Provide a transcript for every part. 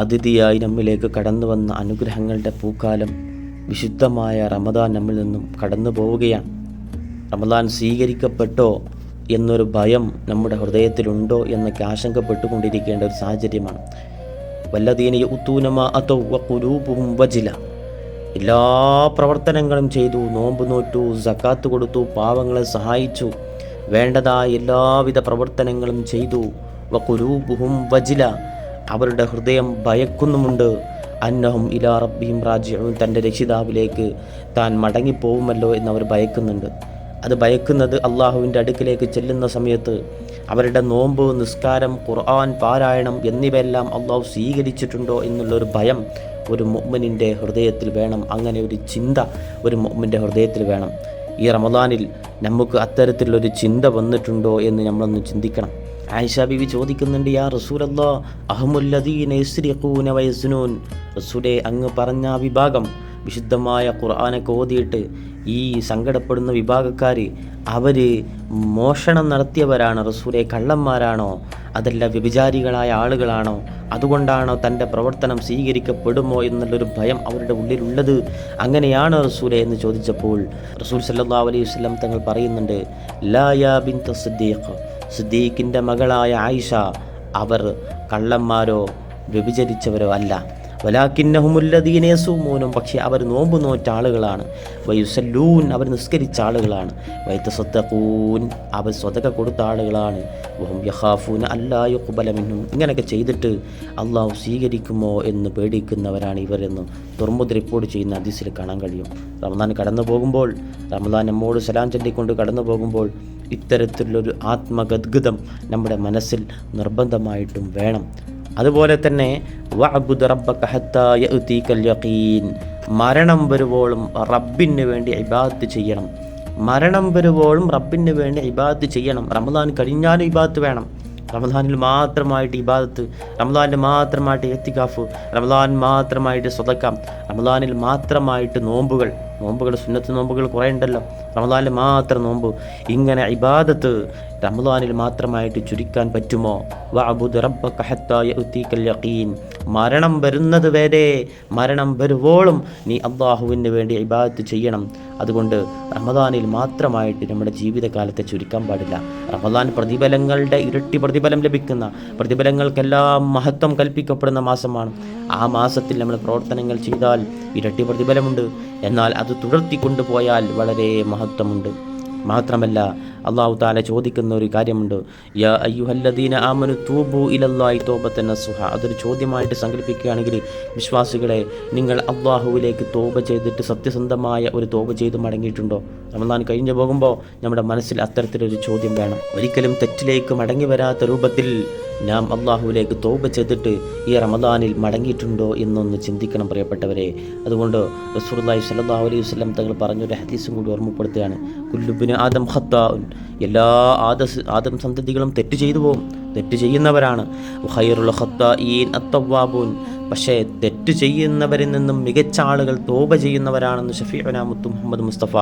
അതിഥിയായി നമ്മിലേക്ക് കടന്നു വന്ന അനുഗ്രഹങ്ങളുടെ പൂക്കാലം വിശുദ്ധമായ റമദാൻ നമ്മിൽ നിന്നും കടന്നു പോവുകയാണ്. റമദാൻ സ്വീകരിക്കപ്പെട്ടോ എന്നൊരു ഭയം നമ്മുടെ ഹൃദയത്തിലുണ്ടോ എന്നൊക്കെ ആശങ്കപ്പെട്ടുകൊണ്ടിരിക്കേണ്ട ഒരു സാഹചര്യമാണ്. വല്ലദീന യഉതൂന മാ അതൗ വഖുലൂബുഹും വജില. എല്ലാ പ്രവർത്തനങ്ങളും ചെയ്തു, നോമ്പ് നോറ്റു, സക്കാത്ത് കൊടുത്തു, പാവങ്ങളെ സഹായിച്ചു, വേണ്ടതായ എല്ലാവിധ പ്രവർത്തനങ്ങളും ചെയ്തു. വഖുലൂബുഹും വജില, അവരുടെ ഹൃദയം ഭയക്കുന്നുമുണ്ട്. അന്നഹും ഇലാ റബ്ബിഹിം റാജിഊൻ, തൻ്റെ രക്ഷിതാവിലേക്ക് താൻ മടങ്ങിപ്പോവുമല്ലോ എന്നവർ ഭയക്കുന്നുണ്ട്. അത് ഭയക്കുന്നത് അള്ളാഹുവിൻ്റെ അടുക്കിലേക്ക് ചെല്ലുന്ന സമയത്ത് അവരുടെ നോമ്പ്, നിസ്കാരം, ഖുർആൻ പാരായണം എന്നിവയെല്ലാം അള്ളാഹു സ്വീകരിച്ചിട്ടുണ്ടോ എന്നുള്ളൊരു ഭയം ഒരു മുഅ്മിനിൻ്റെ ഹൃദയത്തിൽ വേണം. അങ്ങനെ ഒരു ചിന്ത ഒരു മുഅ്മിൻ്റെ ഹൃദയത്തിൽ വേണം. ഈ റമദാനിൽ നമുക്ക് അത്തരത്തിലുള്ളൊരു ചിന്ത വന്നിട്ടുണ്ടോ എന്ന് നമ്മളൊന്ന് ചിന്തിക്കണം. ആയിഷ ബീവി ചോദിക്കുന്നുണ്ട്, യാ റസൂലല്ലാഹ് അഹ്മുല്ലദീന യസ്രിഖൂന വയസ്നൂൻ. റസൂലേ, അങ്ങ് പറഞ്ഞ ആ വിഭാഗം, വിശുദ്ധമായ ഖുർആനൊക്കെ ഓതിയിട്ട് ഈ സങ്കടപ്പെടുന്ന വിഭാഗക്കാർ അവർ മോഷണം നടത്തിയവരാണ് റസൂലേ? കള്ളന്മാരാണോ? അതല്ല വ്യഭിചാരികളായ ആളുകളാണോ? അതുകൊണ്ടാണോ തൻ്റെ പ്രവർത്തനം സ്വീകരിക്കപ്പെടുമോ എന്നുള്ളൊരു ഭയം അവരുടെ ഉള്ളിലുള്ളത്? അങ്ങനെയാണോ റസൂലേ എന്ന് ചോദിച്ചപ്പോൾ റസൂൽ സല്ലല്ലാഹു അലൈഹി വസല്ലം തങ്ങൾ പറയുന്നുണ്ട്, ലാ യാ ബിൻത സിദ്ദീഖ്, സിദ്ദീഖിൻ്റെ മകളായ ആയിഷ അവർ കള്ളന്മാരോ വ്യഭിചരിച്ചവരോ അല്ല. വലാകിന്നഹുമുല്ലദീന യസൂമൂൻ, പക്ഷേ അവർ നോമ്പ് നോറ്റ ആളുകളാണ്. വയുസല്ലൂൻ, അവർ നിസ്കരിച്ച ആളുകളാണ്. വയതസദ്ദഖൂൻ, അവർ സ്വതക കൊടുത്ത ആളുകളാണ്. വഹും യഖാഫൂന അല്ലാ യുഖ്ബല മിൻഹും, ഇങ്ങനെയൊക്കെ ചെയ്തിട്ട് അള്ളാഹു സ്വീകരിക്കുമോ എന്ന് പേടിക്കുന്നവരാണ് ഇവരെന്ന് തുറമുദ് റിപ്പോർട്ട് ചെയ്യുന്ന ഹദീസിൽ കാണാൻ കഴിയും. റമദാൻ കടന്നു പോകുമ്പോൾ, റമദാൻ നമ്മോട് സലാം ചൊല്ലിക്കൊണ്ട് കടന്നു പോകുമ്പോൾ ഇത്തരത്തിലുള്ളൊരു ആത്മഗദ്ഗതം നമ്മുടെ മനസ്സിൽ നിർബന്ധമായിട്ടും വേണം. അതുപോലെ തന്നെ വഅബ്ദുദ് റബ്ബക ഹത്താ യഅതീകൽ യഖീൻ, മരണം വരുവോളം റബ്ബിന് വേണ്ടി ഇബാദത്ത് ചെയ്യണം. മരണം വരുവോളം റബ്ബിന് വേണ്ടി ഇബാദത്ത് ചെയ്യണം. റമദാൻ കഴിഞ്ഞാലും ഇബാദത്ത് വേണം. റമദാനിൽ മാത്രമായിട്ട് ഇബാദത്ത്, റമദാനിൽ മാത്രമായിട്ട് ഇഅ്തികാഫ്, റമദാൻ മാത്രമായിട്ട് സ്വതക്ക, റമദാനിൽ മാത്രമായിട്ട് നോമ്പുകൾ, സുന്നത്ത് നോമ്പുകൾ കുറേ ഉണ്ടല്ലോ, റമദാനിൽ മാത്രം നോമ്പ്. ഇങ്ങനെ ഇബാദത്ത് റമദാനിൽ മാത്രമായിട്ട് ചുരുക്കാൻ പറ്റുമോ? വഅബ്ദുദ് റബ്ബക ഹത്താ യഅതീകൽ യഖീൻ, മരണം വരുന്നത് വരെ, മരണം വരുവോളം നീ അള്ളാഹുവിന് വേണ്ടി ഇബാദത്ത് ചെയ്യണം. അതുകൊണ്ട് റമദാനിൽ മാത്രമായിട്ട് നമ്മുടെ ജീവിതകാലത്തെ ചുരുക്കാൻ പാടില്ല. റമദാൻ പ്രതിഫലങ്ങളുടെ ഇരട്ടി പ്രതിഫലം ലഭിക്കുന്ന, പ്രതിഫലങ്ങൾക്കെല്ലാം മഹത്വം കൽപ്പിക്കപ്പെടുന്ന മാസമാണ്. ആ മാസത്തിൽ നമ്മൾ പ്രവർത്തനങ്ങൾ ചെയ്താൽ ഇരട്ടി പ്രതിഫലമുണ്ട്. എന്നാൽ അത് തുടർത്തിക്കൊണ്ടുപോയാൽ വളരെ മഹത്വമുണ്ട്. മാത്രമല്ല അല്ലാഹു തആല ചോദിക്കുന്ന ഒരു കാര്യമുണ്ട്, യാ അയ്യുഹല്ലദീന ആമനു തൂബു ഇലല്ലാഹി തൗബതൻ നസുഹ. അതൊരു ചോദ്യമായിട്ട് സങ്കല്പിക്കുകയാണെങ്കിൽ, വിശ്വാസികളെ, നിങ്ങൾ അള്ളാഹുവിലേക്ക് തോബ ചെയ്തിട്ട് സത്യസന്ധമായ ഒരു തോബ ചെയ്ത് മടങ്ങിയിട്ടുണ്ടോ? റമദാൻ കഴിഞ്ഞു പോകുമ്പോൾ നമ്മുടെ മനസ്സിൽ അത്തരത്തിലൊരു ചോദ്യം വേണം. ഒരിക്കലും തെറ്റിലേക്ക് മടങ്ങി വരാത്ത രൂപത്തിൽ നാം അള്ളാഹുവിലേക്ക് തോബ ചെയ്തിട്ട് ഈ റമദാനിൽ മടങ്ങിയിട്ടുണ്ടോ എന്നൊന്ന് ചിന്തിക്കണം പ്രിയപ്പെട്ടവരെ. അതുകൊണ്ട് റസൂലുള്ളാഹി സ്വല്ലല്ലാഹു അലൈഹി വസല്ലം തങ്ങൾ പറഞ്ഞൊരു ഹദീസും കൂടി ഓർമ്മപ്പെടുത്തുകയാണ്, കുല്ലുബ്നു ആദം ഖത്താഉൻ, എല്ലാ ആദം സന്തതികളും തെറ്റ് ചെയ്തു പോകും, തെറ്റ് ചെയ്യുന്നവരാണ്. ഖൈറുൽ ഖത്താഈൻ അത്തവ്വാബൂൻ, പക്ഷേ തെറ്റ് ചെയ്യുന്നവരിൽ നിന്നും മികച്ച ആളുകൾ തോബ ചെയ്യുന്നവരാണെന്ന് ഷഫീഉനാ മുത്തു മുഹമ്മദ് മുസ്തഫ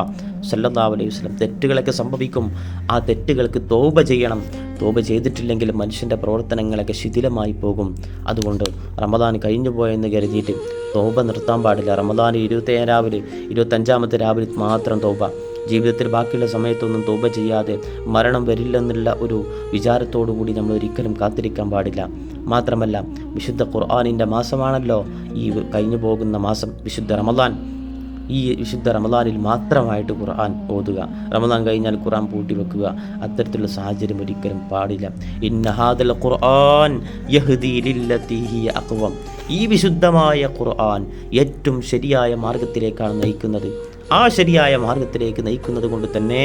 സല്ലല്ലാഹു അലൈഹി വസല്ലം. തെറ്റുകളൊക്കെ സംഭവിക്കും, ആ തെറ്റുകൾക്ക് തോബ ചെയ്യണം. തോബ ചെയ്തിട്ടില്ലെങ്കിൽ മനുഷ്യൻ്റെ പ്രവർത്തനങ്ങളൊക്കെ ശിഥിലമായി പോകും. അതുകൊണ്ട് റമദാൻ കഴിഞ്ഞു പോയെന്ന് കരുതിയിട്ട് തോബ നിർത്താൻ പാടില്ല. റമദാൻ 25 രാവിലെ മാത്രം തോബ. ജീവിതത്തിൽ ബാക്കിയുള്ള സമയത്തൊന്നും തോബ ചെയ്യാതെ മരണം വരില്ലെന്നുള്ള ഒരു വിചാരത്തോടു കൂടി നമ്മൾ ഒരിക്കലും കാത്തിരിക്കാൻ പാടില്ല. മാത്രമല്ല വിശുദ്ധ ഖുർആനിൻ്റെ മാസമാണല്ലോ ഈ കഴിഞ്ഞു പോകുന്ന മാസം, വിശുദ്ധ റമദാൻ. ഈ വിശുദ്ധ റമദാനിൽ മാത്രമായിട്ട് ഖുർആൻ ഓതുക, റമദാൻ കഴിഞ്ഞാൽ ഖുർആൻ പൂട്ടി വെക്കുക, അത്തരത്തിലുള്ള സാഹചര്യം ഒരിക്കലും പാടില്ല. ഇന്ന ഹാദൽ ഖുർആൻ യഹ്ദി ലില്ലതി ഹിയ അഖ്വം, ഈ വിശുദ്ധമായ ഖുർആൻ ഏറ്റവും ശരിയായ മാർഗത്തിലേക്കാണ് നയിക്കുന്നത്. ആ ശരിയായ മാർഗത്തിലേക്ക് നയിക്കുന്നത് കൊണ്ട് തന്നെ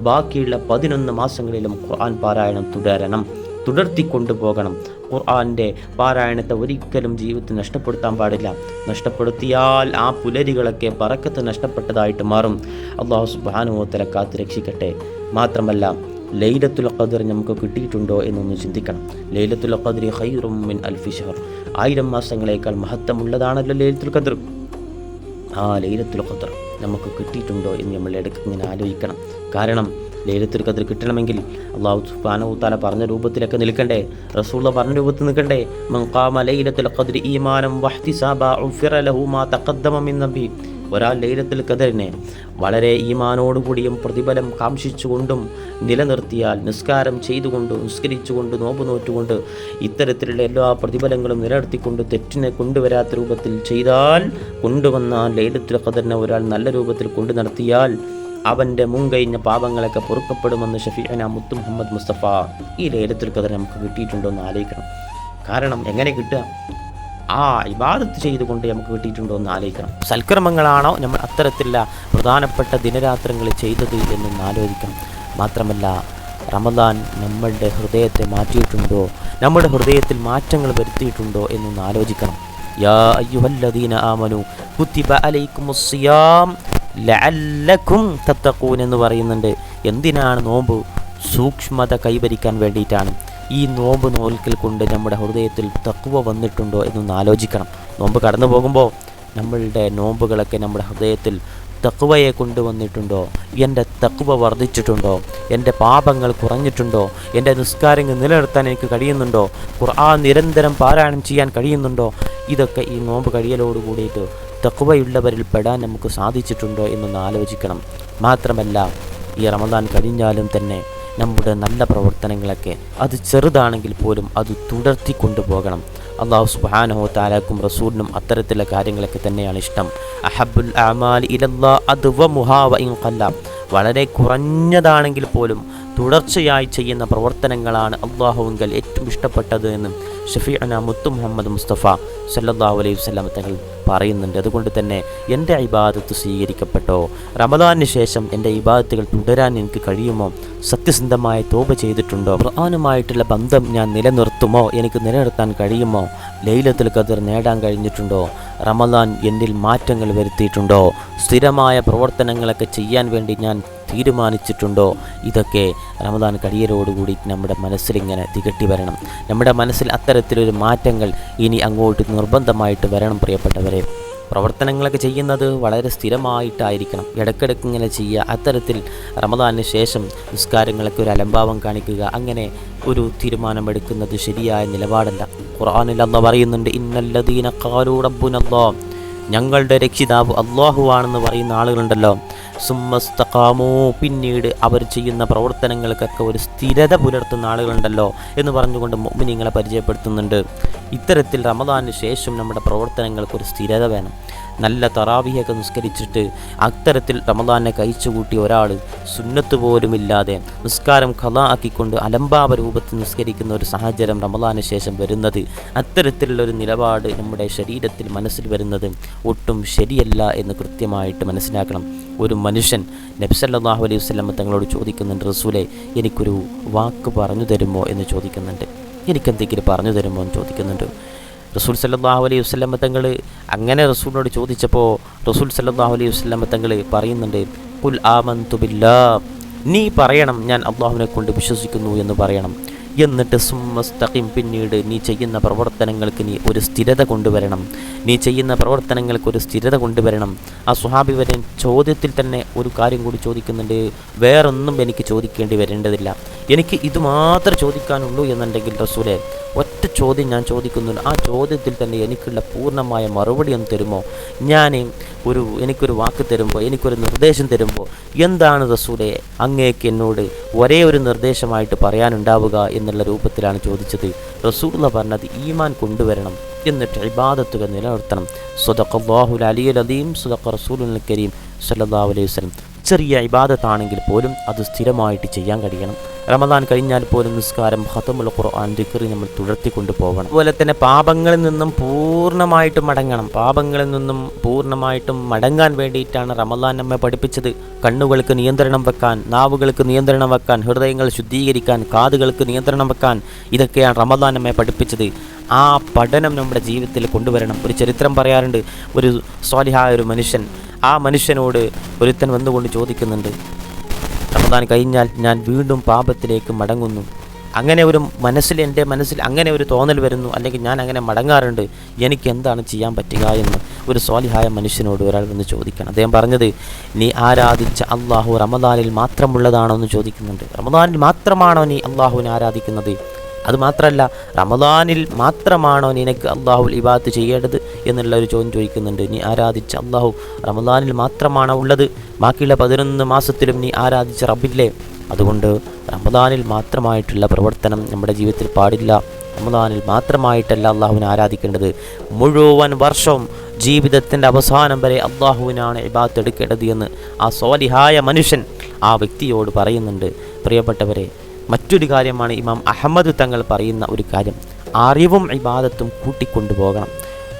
ബാക്കിയുള്ള 11 മാസങ്ങളിലും ഖുർആൻ പാരായണം തുടരണം, തുടർത്തിക്കൊണ്ടുപോകണം. ഖുർആൻ്റെ പാരായണത്തെ ഒരിക്കലും ജീവിതത്തിൽ നഷ്ടപ്പെടുത്താൻ പാടില്ല. നഷ്ടപ്പെടുത്തിയാൽ ആ പുലരികളൊക്കെ ബറക്കത്ത് നഷ്ടപ്പെട്ടതായിട്ട് മാറും. അല്ലാഹു സുബ്ഹാനഹു വ തആല കാത്ത് രക്ഷിക്കട്ടെ. മാത്രമല്ല ലൈലത്തുൽ ഖദ്ർ നമുക്ക് കിട്ടിയിട്ടുണ്ടോ എന്നൊന്ന് ചിന്തിക്കണം. ലൈലത്തുൽ ഖദ്രി ഖൈറും മിൻ അൽഫി ശഹർ, 1000 മാസങ്ങളേക്കാൾ മഹത്വമുള്ളതാണല്ലോ ലൈലത്തുൽ ഖദ്ർ. ആ ലൈലത്തുൽ ഖദ്ർ നമുക്ക് കിട്ടിയിട്ടുണ്ടോ എന്ന് നമ്മൾ ഇടയ്ക്ക് ഇങ്ങനെ ആലോചിക്കണം. കാരണം ലൈലത്തുൽ ഖദ്ർ കിട്ടണമെങ്കിൽ അല്ലാഹു സുബ്ഹാനഹു വ തആല പറഞ്ഞ രൂപത്തിലൊക്കെ നിൽക്കണ്ടേ? റസൂലുള്ളാഹി പറഞ്ഞ രൂപത്തിൽ നിൽക്കണ്ടേ? മൻ ഖാമ ലൈലത്തുൽ ഖദ്രി ഈമാനം വഹ്തിസാബ ഉഫിറ ലഹു മാ തഖദ്ദമ മിൻ ദംബി. ഒരാൾ ലൈലത്തുൽ ഖദ്റിനെ വളരെ ഈമാനോടുകൂടിയും പ്രതിഫലം കാംക്ഷിച്ചുകൊണ്ടും നിലനിർത്തിയാൽ, നിസ്കാരം ചെയ്തുകൊണ്ട്, നിസ്കരിച്ചുകൊണ്ട്, നോമ്പ് നോറ്റുകൊണ്ട്, ഇത്തരത്തിലുള്ള എല്ലാ പ്രതിഫലങ്ങളും നിലനിർത്തിക്കൊണ്ട് തെറ്റിനെ കൊണ്ടുവരാത്ത രൂപത്തിൽ ചെയ്താൽ, കൊണ്ടുവന്ന ലൈലത്തുൽ ഖദ്റിനെ ഒരാൾ നല്ല രൂപത്തിൽ കൊണ്ടു നടത്തിയാൽ അവൻ്റെ മുൻകഴിഞ്ഞ പാപങ്ങളൊക്കെ പൊറുക്കപ്പെടുമെന്ന് ഷഫീഅന മുത്ത് മുഹമ്മദ് മുസ്തഫ. ഈ ലൈലത്തുൽ ഖദ്ർ നമുക്ക് കിട്ടിയിട്ടുണ്ടോ എന്ന് ആലോചിക്കണം. കാരണം എങ്ങനെ കിട്ടുക? ആ ഇബാദത്ത് ചെയ്തുകൊണ്ട് നമുക്ക് കിട്ടിയിട്ടുണ്ടോ എന്ന് ആലോചിക്കണം. സൽക്കർമ്മങ്ങളാണോ നമ്മൾ അത്തരത്തിലുള്ള പ്രധാനപ്പെട്ട ദിനരാത്രങ്ങൾ ചെയ്തത് എന്നൊന്ന് ആലോചിക്കണം. മാത്രമല്ല, റമദാൻ നമ്മളുടെ ഹൃദയത്തെ മാറ്റിയിട്ടുണ്ടോ, നമ്മുടെ ഹൃദയത്തിൽ മാറ്റങ്ങൾ വരുത്തിയിട്ടുണ്ടോ എന്നൊന്ന് ആലോചിക്കണം. യാ അയ്യുഹല്ലദീന ആമനു കുതിബ അലൈക്കുമുസ് സിയാം ലഅല്ലക്കും തത്തഖൂൻ എന്ന് പറയുന്നുണ്ട്. എന്തിനാണ് നോമ്പ്? സൂക്ഷ്മത കൈവരിക്കാൻ വേണ്ടിയിട്ടാണ്. ഈ നോമ്പ് നോൽക്കൽ കൊണ്ട് നമ്മുടെ ഹൃദയത്തിൽ തഖ്വ വന്നിട്ടുണ്ടോ എന്നൊന്ന് ആലോചിക്കണം. നോമ്പ് കടന്നു പോകുമ്പോൾ നമ്മളുടെ നോമ്പുകളൊക്കെ നമ്മുടെ ഹൃദയത്തിൽ തഖ്വയെ കൊണ്ടുവന്നിട്ടുണ്ടോ? എൻ്റെ തഖ്വ വർദ്ധിച്ചിട്ടുണ്ടോ? എൻ്റെ പാപങ്ങൾ കുറഞ്ഞിട്ടുണ്ടോ? എൻ്റെ നിസ്കാരങ്ങൾ നിലനിർത്താൻ എനിക്ക് കഴിയുന്നുണ്ടോ? ഖുർആൻ നിരന്തരം പാരായണം ചെയ്യാൻ കഴിയുന്നുണ്ടോ? ഇതൊക്കെ ഈ നോമ്പ് കഴിയലോട് കൂടിയിട്ട് തഖ്വയുള്ളവരിൽ പെടാൻ നമുക്ക് സാധിച്ചിട്ടുണ്ടോ എന്നൊന്ന് ആലോചിക്കണം. മാത്രമല്ല, ഈ റമദാൻ കഴിഞ്ഞാലും തന്നെ നമ്മുടെ നല്ല പ്രവർത്തനങ്ങളൊക്കെ അത് ചെറുതാണെങ്കിൽ പോലും അത് തുടർത്തി കൊണ്ടുപോകണം. അല്ലാഹു സുബ്ഹാനഹു വ തആലക്കും റസൂലിനും അത്തരത്തിലുള്ള കാര്യങ്ങളൊക്കെ തന്നെയാണ് ഇഷ്ടം. അഹബ്ബുൽ അഅമാലി ഇലല്ലാഹ് അദ്വമുഹാ വ ഇൻ ഖല്ല. വളരെ കുറഞ്ഞതാണെങ്കിൽ പോലും തുടർച്ചയായി ചെയ്യുന്ന പ്രവർത്തനങ്ങളാണ് അള്ളാഹുവിങ്കൽ ഏറ്റവും ഇഷ്ടപ്പെട്ടത് എന്ന് ഷഫീഅന മുത്ത് മുഹമ്മദ് മുസ്തഫ സല്ലല്ലാഹു അലൈഹി വസല്ലം തങ്ങൾ പറയുന്നുണ്ട്. അതുകൊണ്ട് തന്നെ എൻ്റെ ഇബാദത്ത് സ്വീകരിക്കപ്പെട്ടോ? റമദാനിന് ശേഷം എൻ്റെ ഇബാദത്തുകൾ തുടരാൻ എനിക്ക് കഴിയുമോ? സത്യസന്ധമായ തൗബ ചെയ്തിട്ടുണ്ടോ? ഖുർആനുമായിട്ടുള്ള ബന്ധം ഞാൻ നിലനിർത്തുമോ? എനിക്ക് നിലനിർത്താൻ കഴിയുമോ? ലൈലത്തുൽ ഖദ്ർ നേടാൻ കഴിഞ്ഞിട്ടുണ്ടോ? റമദാൻ എന്നിൽ മാറ്റങ്ങൾ വരുത്തിയിട്ടുണ്ടോ? സ്ഥിരമായ പ്രവർത്തനങ്ങളൊക്കെ ചെയ്യാൻ വേണ്ടി ഞാൻ തീരുമാനിച്ചിട്ടുണ്ടോ? ഇതൊക്കെ റമദാൻ കഴിയലോടുകൂടി നമ്മുടെ മനസ്സിലിങ്ങനെ തികട്ടി വരണം. നമ്മുടെ മനസ്സിൽ അത്തരത്തിലൊരു മാറ്റങ്ങൾ ഇനി അങ്ങോട്ട് നിർബന്ധമായിട്ട് വരണം. പ്രിയപ്പെട്ടവരെ, പ്രവർത്തനങ്ങളൊക്കെ ചെയ്യുന്നത് വളരെ സ്ഥിരമായിട്ടായിരിക്കണം. ഇടയ്ക്കിടയ്ക്ക് ഇങ്ങനെ ചെയ്യുക. അത്തരത്തിൽ റമദാനിന് ശേഷം നിസ്കാരങ്ങളൊക്കെ ഒരു അലംഭാവം കാണിക്കുക, അങ്ങനെ ഒരു തീരുമാനമെടുക്കുന്നത് ശരിയായ നിലപാടല്ല. ഖുർആനിൽ അല്ലാഹു പറയുന്നുണ്ട്, ഇന്നല്ലദീന ഖാലൂ റബ്ബുനല്ലാഹ്, ഞങ്ങളുടെ രക്ഷിതാവ് അല്ലാഹുവാണെന്ന് പറയുന്ന ആളുകളുണ്ടല്ലോ, സുമ്മസ്തഖാമൂ, പിന്നീട് അവർ ചെയ്യുന്ന പ്രവർത്തനങ്ങൾക്കൊക്കെ ഒരു സ്ഥിരത പുലർത്തുന്ന ആളുകളുണ്ടല്ലോ എന്ന് പറഞ്ഞുകൊണ്ട് മുഅ്മിനീങ്ങളെ പരിചയപ്പെടുത്തുന്നുണ്ട്. ഇത്തരത്തിൽ റമദാനിന് ശേഷം നമ്മുടെ പ്രവർത്തനങ്ങൾക്കൊരു സ്ഥിരത വേണം. നല്ല തറാവിയൊക്കെ നിസ്കരിച്ചിട്ട് അത്തരത്തിൽ റമദാനെ കഴിച്ചുകൂട്ടി ഒരാൾ സുന്നത്ത് പോലുമില്ലാതെ നിസ്കാരം ഖളാ ആക്കിക്കൊണ്ട് അലംഭാവ രൂപത്തിൽ നിസ്കരിക്കുന്ന ഒരു സാഹചര്യം റമദാന് ശേഷം വരുന്നത്, അത്തരത്തിലുള്ളൊരു നിലപാട് നമ്മുടെ ശരീരത്തിൽ മനസ്സിൽ വരുന്നത് ഒട്ടും ശരിയല്ല എന്ന് കൃത്യമായിട്ട് മനസ്സിലാക്കണം. ഒരു മനുഷ്യൻ നബി സല്ലല്ലാഹു അലൈഹി വസല്ലം തങ്ങളോട് ചോദിക്കുന്നുണ്ട്, റസൂലേ എനിക്കൊരു വാക്ക് പറഞ്ഞു തരുമോ എന്ന് ചോദിക്കുന്നുണ്ട്. എനിക്കെന്തെങ്കിലും പറഞ്ഞു തരുമോ എന്ന് ചോദിക്കുന്നുണ്ട്. റസൂൽ സല്ലല്ലാഹു അലൈഹി വസല്ലം തങ്ങൾ അങ്ങനെ റസൂലിനോട് ചോദിച്ചപ്പോൾ റസൂൽ സല്ലല്ലാഹു അലൈഹി വസല്ലം തങ്ങൾ പറയുന്നുണ്ട്, ഖുൽ ആമന്തു ബില്ലാഹ്, നീ പറയണം ഞാൻ അള്ളാഹുവിനെ കൊണ്ട് വിശ്വസിക്കുന്നു എന്ന് പറയണം. എന്നിട്ട് സുമ്മസ്തഖിം, പിന്നീട് നീ ചെയ്യുന്ന പ്രവർത്തനങ്ങൾക്ക് നീ ഒരു സ്ഥിരത കൊണ്ടുവരണം. നീ ചെയ്യുന്ന പ്രവർത്തനങ്ങൾക്ക് ഒരു സ്ഥിരത കൊണ്ടുവരണം. ആ സ്വഹാബി വരെ ചോദ്യത്തിൽ തന്നെ ഒരു കാര്യം കൂടി ചോദിക്കുന്നുണ്ട്, വേറൊന്നും എനിക്ക് ചോദിക്കേണ്ടി വരേണ്ടതില്ല, എനിക്ക് ഇത് മാത്രമേ ചോദിക്കാനുള്ളൂ എന്നുണ്ടെങ്കിൽ റസൂലേ ഒറ്റ ചോദ്യം ഞാൻ ചോദിക്കുന്നുണ്ട്, ആ ചോദ്യത്തിൽ തന്നെ എനിക്കുള്ള പൂർണ്ണമായ മറുപടി ഒന്ന് തരുമോ? എനിക്കൊരു വാക്ക് തരുമ്പോൾ, എനിക്കൊരു നിർദ്ദേശം തരുമ്പോൾ എന്താണ് റസൂലേ അങ്ങേക്ക് എന്നോട് ഒരേ ഒരു നിർദ്ദേശമായിട്ട് പറയാനുണ്ടാവുക എന്നുള്ള രൂപത്തിലാണ് ചോദിച്ചത്. റസൂലുള്ള പറഞ്ഞത് ഈമാൻ കൊണ്ടുവരണം, എന്നിട്ട് ഇബാദത്തുകൾ നിലനിർത്തണം. സ്വദഖല്ലാഹുൽ അലിയുൽ അദീം, സ്വദഖ റസൂലുൽ കരീം സല്ലല്ലാഹു അലൈഹി വസല്ലം. ചെറിയ ഇബാദത്താണെങ്കിൽ പോലും അത് സ്ഥിരമായിട്ട് ചെയ്യാൻ കഴിയണം. റമദാൻ കഴിഞ്ഞാൽ പോലും നിസ്കാരം, ഖത്മുൽ ഖുർആൻ, ദിക്ർ നമ്മൾ തുടർത്തിക്കൊണ്ടു പോകണം. അതുപോലെ തന്നെ പാപങ്ങളിൽ നിന്നും പൂർണ്ണമായിട്ടും മടങ്ങണം. പാപങ്ങളിൽ നിന്നും പൂർണ്ണമായിട്ടും മടങ്ങാൻ വേണ്ടിയിട്ടാണ് റമദാൻ നമ്മെ പഠിപ്പിച്ചത്. കണ്ണുകൾക്ക് നിയന്ത്രണം വെക്കാൻ, നാവുകൾക്ക് നിയന്ത്രണം വെക്കാൻ, ഹൃദയങ്ങൾ ശുദ്ധീകരിക്കാൻ, കാതുകൾക്ക് നിയന്ത്രണം വെക്കാൻ, ഇതൊക്കെയാണ് റമദാൻ നമ്മെ പഠിപ്പിച്ചത്. ആ പഠനം നമ്മുടെ ജീവിതത്തിൽ കൊണ്ടുവരണം. ഒരു ചരിത്രം പറയാറുണ്ട്, ഒരു സ്വാലിഹായ ഒരു മനുഷ്യൻ, ആ മനുഷ്യനോട് ഒരുത്തൻ വന്നുകൊണ്ട് ചോദിക്കുന്നുണ്ട്, റമദാൻ കഴിഞ്ഞാൽ ഞാൻ വീണ്ടും പാപത്തിലേക്ക് മടങ്ങുന്നു, അങ്ങനെ ഒരു എൻ്റെ മനസ്സിൽ അങ്ങനെ ഒരു തോന്നൽ വരുന്നു, അല്ലെങ്കിൽ ഞാൻ അങ്ങനെ മടങ്ങാറുണ്ട്, എനിക്ക് എന്താണ് ചെയ്യാൻ പറ്റുക എന്ന്. ഒരു സ്വാലിഹായ മനുഷ്യനോട് ഒരാൾ വന്ന് ചോദിക്കണം. അദ്ദേഹം പറഞ്ഞത്, നീ ആരാധിച്ച അള്ളാഹു റമദാനിൽ മാത്രമുള്ളതാണോ എന്ന് ചോദിക്കുന്നുണ്ട്. റമദാനിൽ മാത്രമാണോ നീ അള്ളാഹുവിനെ ആരാധിക്കുന്നത്? അതുമാത്രമല്ല, റമദാനിൽ മാത്രമാണോ നിനക്ക് അള്ളാഹുൽ ഇബാദത്ത് ചെയ്യേണ്ടത് എന്നുള്ള ഒരു ചോദ്യം ചോദിക്കുന്നുണ്ട്. നീ ആരാധിച്ച അള്ളാഹു റമദാനിൽ മാത്രമാണോ ഉള്ളത്? ബാക്കിയുള്ള 11 മാസത്തിലും നീ ആരാധിച്ച റബ്ബില്ലേ? അതുകൊണ്ട് റമദാനിൽ മാത്രമായിട്ടുള്ള പ്രവർത്തനം നമ്മുടെ ജീവിതത്തിൽ പാടില്ല. റമദാനിൽ മാത്രമായിട്ടല്ല അള്ളാഹുവിനെ ആരാധിക്കേണ്ടത്. മുഴുവൻ വർഷവും ജീവിതത്തിൻ്റെ അവസാനം വരെ അള്ളാഹുവിനാണ് ഇബാദത്ത് എടുക്കേണ്ടത് എന്ന് ആ സ്വാലിഹായ മനുഷ്യൻ ആ വ്യക്തിയോട് പറയുന്നുണ്ട്. പ്രിയപ്പെട്ടവരെ, മറ്റൊരു കാര്യമാണ് ഇമാം അഹമ്മദ് തങ്ങൾ പറയുന്ന ഒരു കാര്യം. അറിവും ഇബാദത്തും കൂട്ടിക്കൊണ്ടുപോകണം.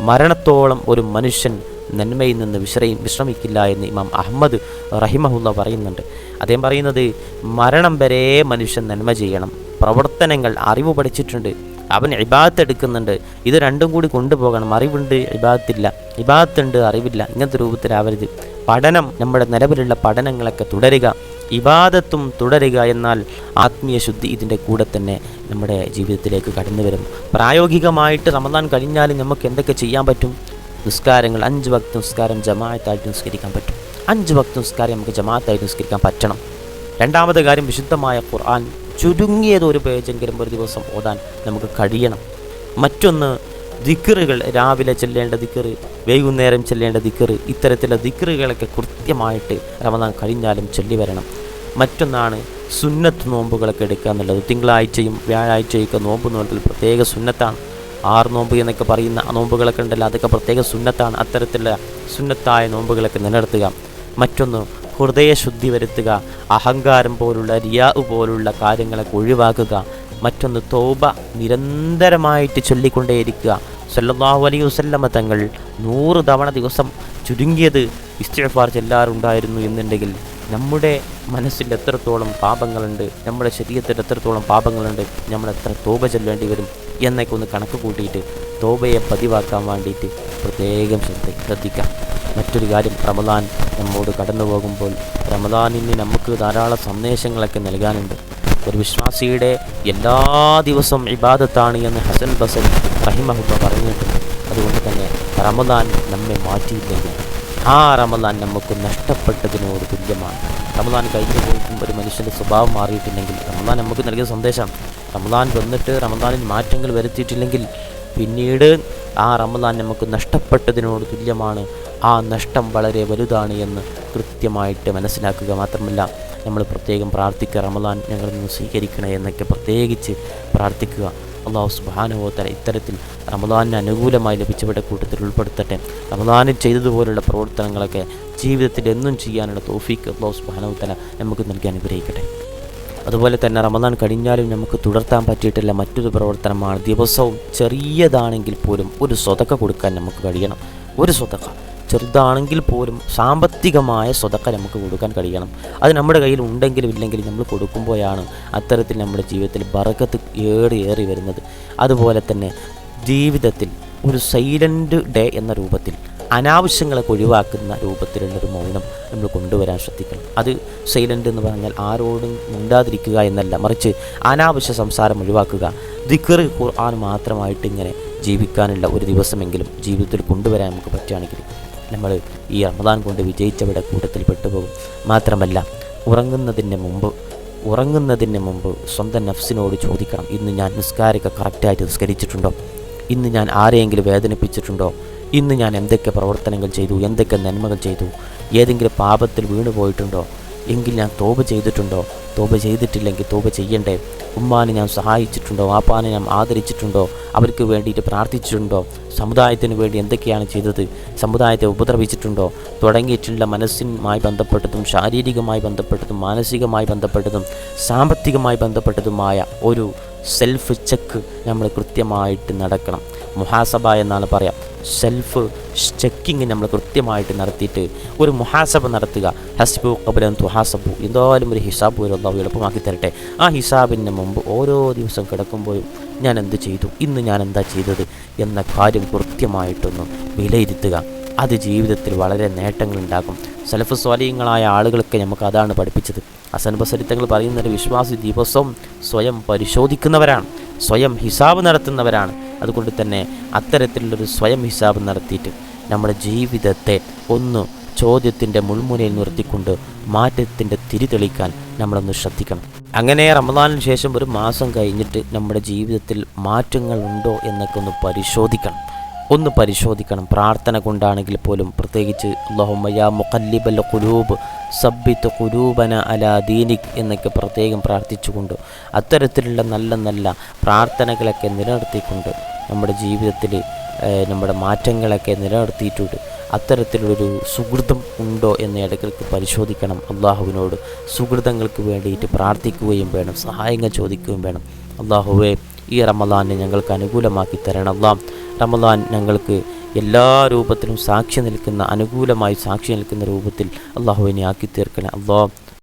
മരണത്തോളം ഒരു മനുഷ്യൻ നന്മയിൽ നിന്ന് വിശ്രമിക്കില്ല എന്ന് ഇമാം അഹമ്മദ് റഹിമഹുല്ല പറയുന്നുണ്ട്. അദ്ദേഹം പറയുന്നത്, മരണം വരെ മനുഷ്യൻ നന്മ ചെയ്യണം. പ്രവർത്തനങ്ങൾ, അറിവ് പഠിച്ചിട്ടുണ്ട്, അവൻ ഇബാദത്ത് എടുക്കുന്നുണ്ട്, ഇത് രണ്ടും കൂടി കൊണ്ടുപോകണം. അറിവുണ്ട്, ഇബാദത്തില്ല, ഇബാദത്തുണ്ട്, അറിവില്ല, ഇങ്ങനത്തെ രൂപത്തിലാവരുത്. പഠനം, നമ്മുടെ നിലവിലുള്ള പഠനങ്ങളൊക്കെ തുടരുക, ഇബാദത്തും തുടരുക. എന്നാൽ ആത്മീയ ശുദ്ധി ഇതിൻ്റെ കൂടെ തന്നെ നമ്മുടെ ജീവിതത്തിലേക്ക് കടന്നു വരും. പ്രായോഗികമായിട്ട് റമദാൻ കഴിഞ്ഞാലും നമുക്ക് എന്തൊക്കെ ചെയ്യാൻ പറ്റും? നിസ്കാരങ്ങൾ, 5 വക്ത് നിസ്കാരം ജമാഅത്തായിട്ട് നിസ്കരിക്കാൻ പറ്റും. 5 വക്ത് നിസ്കാരം നമുക്ക് ജമാഅത്തായിട്ട് നിസ്കരിക്കാൻ പറ്റണം. രണ്ടാമത്തെ കാര്യം, വിശുദ്ധമായ ഖുർആൻ ചുരുങ്ങിയത് ഒരു പേജെങ്കിലും ഒരു ദിവസം ഓതാൻ നമുക്ക് കഴിയണം. മറ്റൊന്ന്, ദിക്റുകൾ, രാവിലെ ചെല്ലേണ്ട ദിക്റ്, വൈകുന്നേരം ചെല്ലേണ്ട ദിക്റ്, ഇത്തരത്തിലുള്ള ദിക്റുകളൊക്കെ കൃത്യമായിട്ട് റമദാൻ കഴിഞ്ഞാലും ചൊല്ലി വരണം. മറ്റൊന്നാണ് സുന്നത്ത് നോമ്പുകളൊക്കെ എടുക്കുക എന്നുള്ളത്. തിങ്കളാഴ്ചയും വ്യാഴാഴ്ചയൊക്കെ നോമ്പ് നോക്കൽ പ്രത്യേക സുന്നത്താണ്. 6 നോമ്പ് എന്നൊക്കെ പറയുന്ന നോമ്പുകളൊക്കെ ഉണ്ടല്ലോ, അതൊക്കെ പ്രത്യേക സുന്നത്താണ്. അത്തരത്തിലുള്ള സുന്നത്തായ നോമ്പുകളൊക്കെ നിലനിർത്തുക. മറ്റൊന്ന്, ഹൃദയശുദ്ധി വരുത്തുക. അഹങ്കാരം പോലുള്ള, റിയാ പോലുള്ള കാര്യങ്ങളൊക്കെ ഒഴിവാക്കുക. മറ്റൊന്ന്, തൗബ നിരന്തരമായിട്ട് ചൊല്ലിക്കൊണ്ടേയിരിക്കുക. സല്ലല്ലാഹു അലൈഹി വസല്ലമ തങ്ങൾ 100 തവണ ദിവസം ചുരുങ്ങിയത് ഇസ്തിഗ്ഫാർ ചെല്ലാറുണ്ടായിരുന്നു എന്നുണ്ടെങ്കിൽ നമ്മുടെ മനസ്സിൽ എത്രത്തോളം പാപങ്ങളുണ്ട്, നമ്മുടെ ശരീരത്തിൽ എത്രത്തോളം പാപങ്ങളുണ്ട്, നമ്മൾ എത്ര തൗബ ചൊല്ലേണ്ടി വരും എന്നൊക്കെ ഒന്ന് കണക്ക് കൂട്ടിയിട്ട് തൗബയെ പതിവാക്കാൻ വേണ്ടിയിട്ട് പ്രത്യേകം ശ്രദ്ധിക്കാം. മറ്റൊരു കാര്യം, റമദാൻ നമ്മോട് കടന്നു പോകുമ്പോൾ റമദാനിന് നമുക്ക് ധാരാളം സന്ദേശങ്ങളൊക്കെ നൽകാനുണ്ട്. ഒരു വിശ്വാസിയുടെ എല്ലാ ദിവസവും ഇബാദത്താണ് എന്ന് ഹസൻ ബസരി റഹിമഹുല്ല പറഞ്ഞിട്ടുണ്ട്. അതുകൊണ്ട് തന്നെ റമദാൻ നമ്മെ മാറ്റിയില്ലെങ്കിൽ ആ റമദാൻ നമുക്ക് നഷ്ടപ്പെട്ടതിനോട് തുല്യമാണ്. റമദാൻ കഴിഞ്ഞു പോയിട്ടും ഒരു മനുഷ്യൻ്റെ സ്വഭാവം മാറിയിട്ടില്ലെങ്കിൽ, റമദാൻ നമുക്ക് നൽകിയ സന്ദേശം, റമദാൻ വന്നിട്ട് റമദാനിൽ മാറ്റങ്ങൾ വരുത്തിയിട്ടില്ലെങ്കിൽ പിന്നീട് ആ റമദാൻ നമുക്ക് നഷ്ടപ്പെട്ടതിനോട് തുല്യമാണ്. ആ നഷ്ടം വളരെ വലുതാണ് എന്ന് കൃത്യമായിട്ട് മനസ്സിലാക്കുക. മാത്രമല്ല, നമ്മൾ പ്രത്യേകം പ്രാർത്ഥിക്കുക, റമദാൻ ഞങ്ങളിൽ നിന്ന് സ്വീകരിക്കണേ എന്നൊക്കെ പ്രത്യേകിച്ച് പ്രാർത്ഥിക്കുക. അല്ലാഹു സുബ്ഹാനഹു വ തആല ഇത്തരത്തിൽ റമദാനിന് അനുകൂലമായി ലഭിച്ചവരുടെ കൂട്ടത്തിൽ ഉൾപ്പെടുത്തട്ടെ. റമദാനിൽ ചെയ്തതുപോലുള്ള പ്രവർത്തനങ്ങളൊക്കെ ജീവിതത്തിൽ എന്നും ചെയ്യാനുള്ള തൗഫീക്ക് അല്ലാഹു സുബ്ഹാനഹു വ തആല നമുക്ക് നൽകി അനുഗ്രഹിക്കട്ടെ. അതുപോലെ തന്നെ റമദാൻ കഴിഞ്ഞാലും നമുക്ക് തുടർത്താൻ പറ്റിയിട്ടുള്ള മറ്റൊരു പ്രവർത്തനമാണ്, ദിവസവും ചെറിയതാണെങ്കിൽ പോലും ഒരു സ്വതക്ക കൊടുക്കാൻ നമുക്ക് കഴിയണം. ഒരു സ്വതക്ക ചെറുതാണെങ്കിൽ പോലും സാമ്പത്തികമായ സ്വതക്ക നമുക്ക് കൊടുക്കാൻ കഴിയണം. അത് നമ്മുടെ കയ്യിൽ ഉണ്ടെങ്കിലും ഇല്ലെങ്കിലും നമ്മൾ കൊടുക്കുമ്പോഴാണ് അത്തരത്തിൽ നമ്മുടെ ജീവിതത്തിൽ ബറക്കത്ത് ഏറി വരുന്നത്. അതുപോലെ തന്നെ ജീവിതത്തിൽ ഒരു സൈലൻ്റ് ഡേ എന്ന രൂപത്തിൽ അനാവശ്യങ്ങളൊക്കെ ഒഴിവാക്കുന്ന രൂപത്തിലുള്ളൊരു മൗനം നമ്മൾ കൊണ്ടുവരാൻ ശ്രദ്ധിക്കണം. അത് സൈലൻ്റ് എന്ന് പറഞ്ഞാൽ ആരോടും മിണ്ടാതിരിക്കുക എന്നല്ല, മറിച്ച് അനാവശ്യ സംസാരം ഒഴിവാക്കുക. ദിക്റ്, ഖുർആൻ മാത്രമായിട്ട് ഇങ്ങനെ ജീവിക്കാനുള്ള ഒരു ദിവസമെങ്കിലും ജീവിതത്തിൽ കൊണ്ടുവരാൻ നമുക്ക് പറ്റുകയാണെങ്കിൽ നമ്മൾ ഈ റമദാൻ കൊണ്ട് വിജയിച്ചവരുടെ കൂട്ടത്തിൽ പെട്ടുപോകും. മാത്രമല്ല, ഉറങ്ങുന്നതിന് മുമ്പ് സ്വന്തം നഫ്സിനോട് ചോദിക്കണം, ഇന്ന് ഞാൻ നിസ്കാരമൊക്കെ കറക്റ്റായിട്ട് നിസ്കരിച്ചിട്ടുണ്ടോ? ഇന്ന് ഞാൻ ആരെയെങ്കിലും വേദനിപ്പിച്ചിട്ടുണ്ടോ? ഇന്ന് ഞാൻ എന്തൊക്കെ പ്രവർത്തനങ്ങൾ ചെയ്തു, എന്തൊക്കെ നന്മകൾ ചെയ്തു, ഏതെങ്കിലും പാപത്തിൽ വീണു പോയിട്ടുണ്ടോ എങ്കിൽ ഞാൻ തോപ ചെയ്തിട്ടുണ്ടോ? തോപ ചെയ്തിട്ടില്ലെങ്കിൽ തോപ ചെയ്യണ്ടേ? ഉമ്മാനെ ഞാൻ സഹായിച്ചിട്ടുണ്ടോ? വാപ്പാനെ ഞാൻ ആദരിച്ചിട്ടുണ്ടോ? അവർക്ക് വേണ്ടിയിട്ട് പ്രാർത്ഥിച്ചിട്ടുണ്ടോ? സമുദായത്തിന് വേണ്ടി എന്തൊക്കെയാണ് ചെയ്തത്? സമുദായത്തെ ഉപദ്രവിച്ചിട്ടുണ്ടോ? തുടങ്ങിയിട്ടുള്ള മനസ്സിനുമായി ബന്ധപ്പെട്ടതും ശാരീരികമായി ബന്ധപ്പെട്ടതും മാനസികമായി ബന്ധപ്പെട്ടതും സാമ്പത്തികമായി ബന്ധപ്പെട്ടതുമായ ഒരു സെൽഫ് ചെക്ക് നമ്മൾ കൃത്യമായിട്ട് നടക്കണം. മുഹാസബ എന്നാണ് പറയാം. സെൽഫ് ചെക്കിങ് നമ്മൾ കൃത്യമായിട്ട് നടത്തിയിട്ട് ഒരു മുഹാസബ നടത്തുക. ഹസ്ബു ഖബലൻ തുഹാസബു, എന്തായാലും ഒരു ഹിസാബ് വരും, അല്ലാഹു എളുപ്പമാക്കി തരട്ടെ. ആ ഹിസാബിന് മുമ്പ് ഓരോ ദിവസം കിടക്കുമ്പോഴും ഞാൻ എന്ത് ചെയ്തു, ഇന്ന് ഞാൻ എന്താ ചെയ്തത് എന്ന കാര്യം കൃത്യമായിട്ടൊന്ന് വിലയിരുത്തുക. അത് ജീവിതത്തിൽ വളരെ നേട്ടങ്ങളുണ്ടാക്കും. സലഫ് സ്വാലിഹ്യങ്ങളായ ആളുകളൊക്കെ നമുക്ക് അതാണ് പഠിപ്പിച്ചത്. ഹസൻ ബസരി തങ്ങൾ പറയുന്നൊരു വിശ്വാസി ദിവസവും സ്വയം പരിശോധിക്കുന്നവരാണ്, സ്വയം ഹിസാബ് നടത്തുന്നവരാണ്. അതുകൊണ്ട് തന്നെ അത്തരത്തിലുള്ളൊരു സ്വയം ഹിസാബ് നടത്തിയിട്ട് നമ്മുടെ ജീവിതത്തെ ഒന്ന് ചോദ്യത്തിൻ്റെ മുൾമുനയിൽ നിർത്തിക്കൊണ്ട് മാറ്റത്തിൻ്റെ തിരി തെളിക്കാൻ നമ്മളൊന്ന് ശ്രദ്ധിക്കണം. അങ്ങനെ റമദാനിന് ശേഷം ഒരു മാസം കഴിഞ്ഞിട്ട് നമ്മുടെ ജീവിതത്തിൽ മാറ്റങ്ങൾ ഉണ്ടോ എന്നൊക്കെ ഒന്ന് പരിശോധിക്കണം. പ്രാർത്ഥന കൊണ്ടാണെങ്കിൽ പോലും, പ്രത്യേകിച്ച് അല്ലാഹുമ്മ യാ മുഖല്ലിബൽ ഖുലൂബ് സബ്ബിത് ഖുലൂബന അലാ ദീനിക് എന്നൊക്കെ പ്രത്യേകം പ്രാർത്ഥിച്ചുകൊണ്ട് അത്തരത്തിലുള്ള നല്ല നല്ല പ്രാർത്ഥനകളൊക്കെ നിലനിർത്തിക്കൊണ്ട് നമ്മുടെ ജീവിതത്തിൽ നമ്മുടെ മാറ്റങ്ങളൊക്കെ നിലനിർത്തിയിട്ടുണ്ട്. അത്തരത്തിലുള്ളൊരു സുഹൃതം ഉണ്ടോ എന്ന് ഇടയ്ക്കിടയ്ക്ക് പരിശോധിക്കണം. അള്ളാഹുവിനോട് സുഹൃതങ്ങൾക്ക് വേണ്ടിയിട്ട് പ്രാർത്ഥിക്കുകയും വേണം, സഹായങ്ങൾ ചോദിക്കുകയും വേണം. അള്ളാഹുവേ, ഈ റമദാനെ ഞങ്ങൾക്ക് അനുകൂലമാക്കി തരണം. റമദാൻ ഞങ്ങൾക്ക് എല്ലാ രൂപത്തിലും അനുകൂലമായി സാക്ഷി നിൽക്കുന്ന രൂപത്തിൽ അള്ളാഹുവിനെ ആക്കി തീർക്കണം.